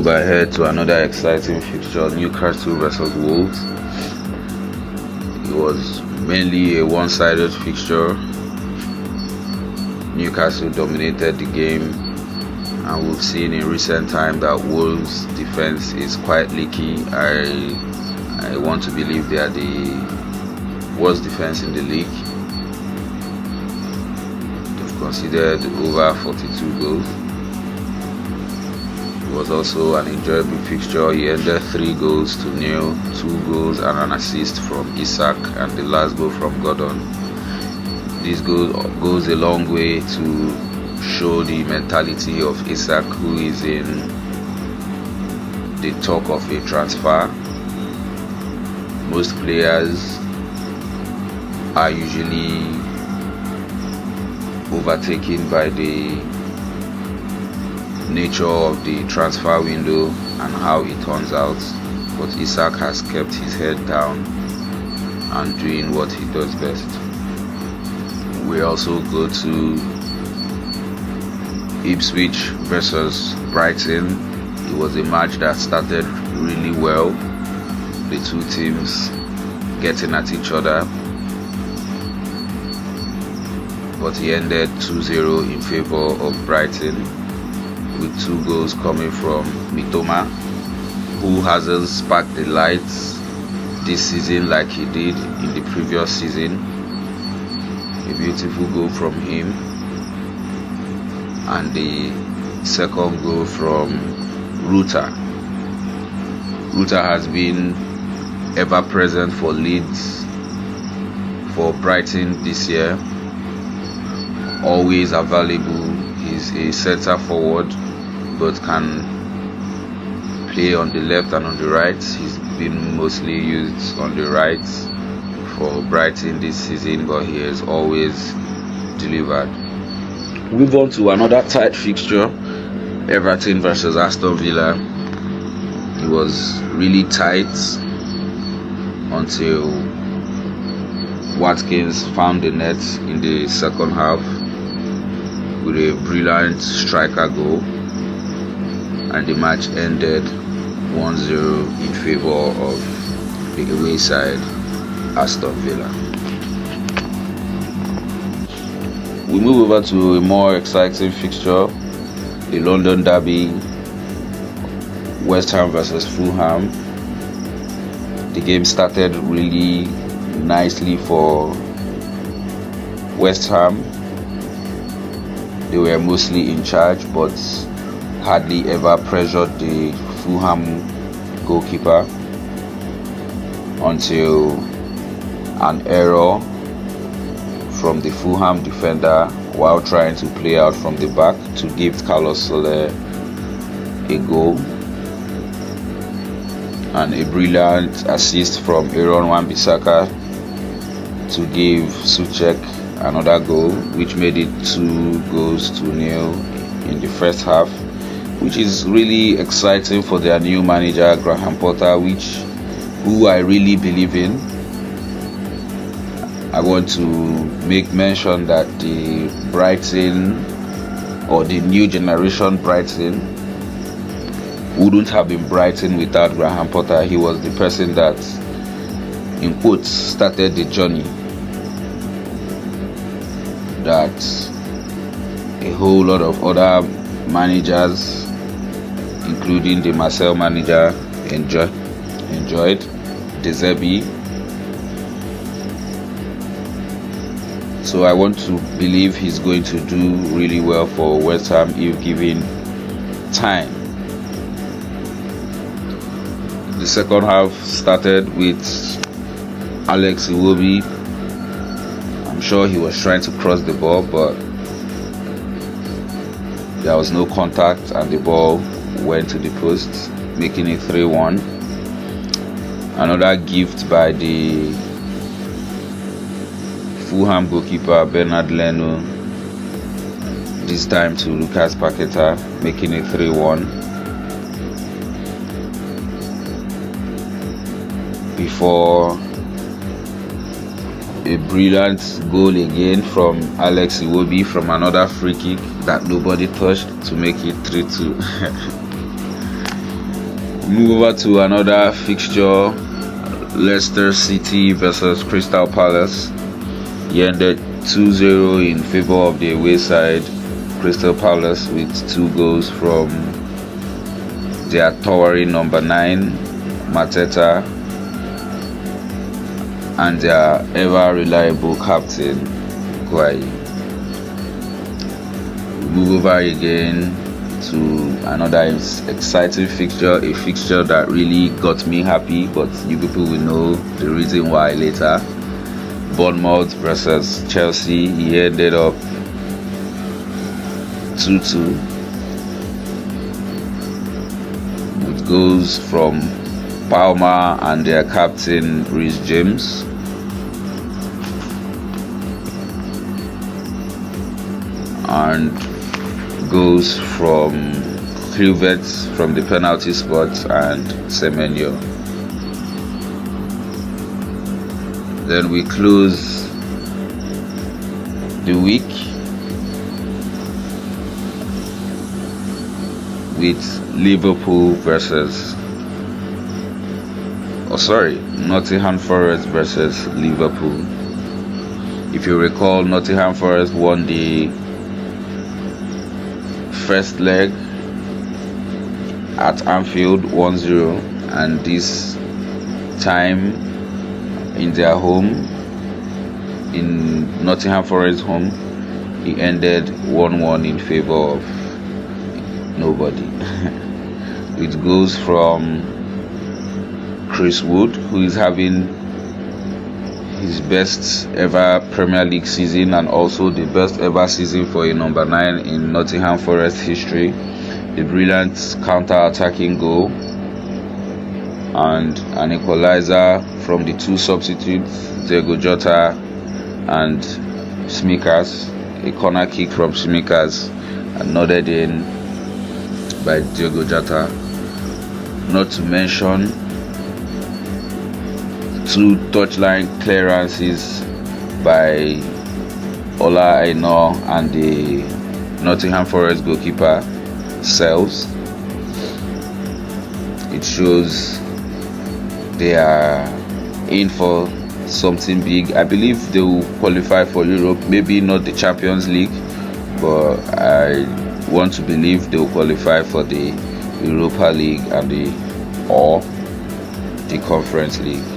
move ahead to another exciting fixture, Newcastle versus Wolves. It was mainly a one-sided fixture. Newcastle dominated the game, and we've seen in recent time that Wolves' defense is quite leaky. I want to believe they are the worst defense in the league. They've conceded over 42 goals. It was also an enjoyable fixture. He ended 3 goals to nil, 2 goals and an assist from Isak, and the last goal from Gordon. This goes a long way to show the mentality of Isak, who is in the talk of a transfer. Most players are usually overtaken by the nature of the transfer window and how it turns out, but Isak has kept his head down and doing what he does best. We also go to Ipswich versus Brighton. It was a match that started really well, the two teams getting at each other, but he ended 2-0 in favour of Brighton, with 2 goals coming from Mitoma, who hasn't sparked the lights this season like he did in the previous season. A beautiful goal from him, and the second goal from Ruta. Ruta has been ever present for Leeds, for Brighton this year, always available. He's a centre forward but can play on the left and on the right. He's been mostly used on the right for Brighton this season, but he has always delivered. Move on to another tight fixture, Everton versus Aston Villa. It was really tight until Watkins found the net in the second half with a brilliant striker goal, and the match ended 1-0 in favour of the away side, Aston Villa. We move over to a more exciting fixture, the London Derby, West Ham versus Fulham. The game started really nicely for West Ham. They were mostly in charge, but hardly ever pressured the Fulham goalkeeper until an error from the Fulham defender while trying to play out from the back to give Carlos Soler a goal, and a brilliant assist from Aaron Wan-Bissaka to give Souček another goal, which made it 2-0 in the first half, which is really exciting for their new manager Graham Potter, who I really believe in. I want to make mention that the Brighton, or the new generation Brighton, wouldn't have been Brighton without Graham Potter. He was the person that, in quotes, started the journey that a whole lot of other managers, including the Marcel manager, enjoyed, De Zerbi. So I want to believe he's going to do really well for West Ham if given time. The second half started with Alex Iwobi. I'm sure he was trying to cross the ball, but there was no contact and the ball went to the post, making it 3-1. Another gift by the Fulham goalkeeper Bernard Leno, this time to Lucas Paqueta, making it 3-1. Before a brilliant goal again from Alex Iwobi from another free kick that nobody touched to make it 3-2. Move over to another fixture, Leicester City versus Crystal Palace. He ended 2-0 in favor of the away side, Crystal Palace, with 2 goals from their towering number 9, Mateta, and their ever reliable captain, Guai. Move over again to another exciting fixture, a fixture that really got me happy, but you people will know the reason why later. Bournemouth versus Chelsea. He ended up 2-2 with goals from Palmer and their captain Reece James. And goals from Kluivert from the penalty spot and Semenyo. Then we close the week with Liverpool versus Nottingham Forest versus Liverpool. If you recall, Nottingham Forest won the first leg at Anfield 1-0, and this time in their home, in Nottingham Forest home, it ended 1-1 in favor of nobody. With goals from Chris Wood, who is having his best ever Premier League season and also the best ever season for a number 9 in Nottingham Forest history. A brilliant counter-attacking goal and an equalizer from the 2 substitutes, Diego Jota and Smikas. A corner kick from Smikas and nodded in by Diego Jota. Not to mention 2 touchline clearances by Ola Aina and the Nottingham Forest goalkeeper Sells. It shows they are in for something big. I believe they will qualify for Europe, maybe not the Champions League, but I want to believe they will qualify for the Europa League and the Conference League.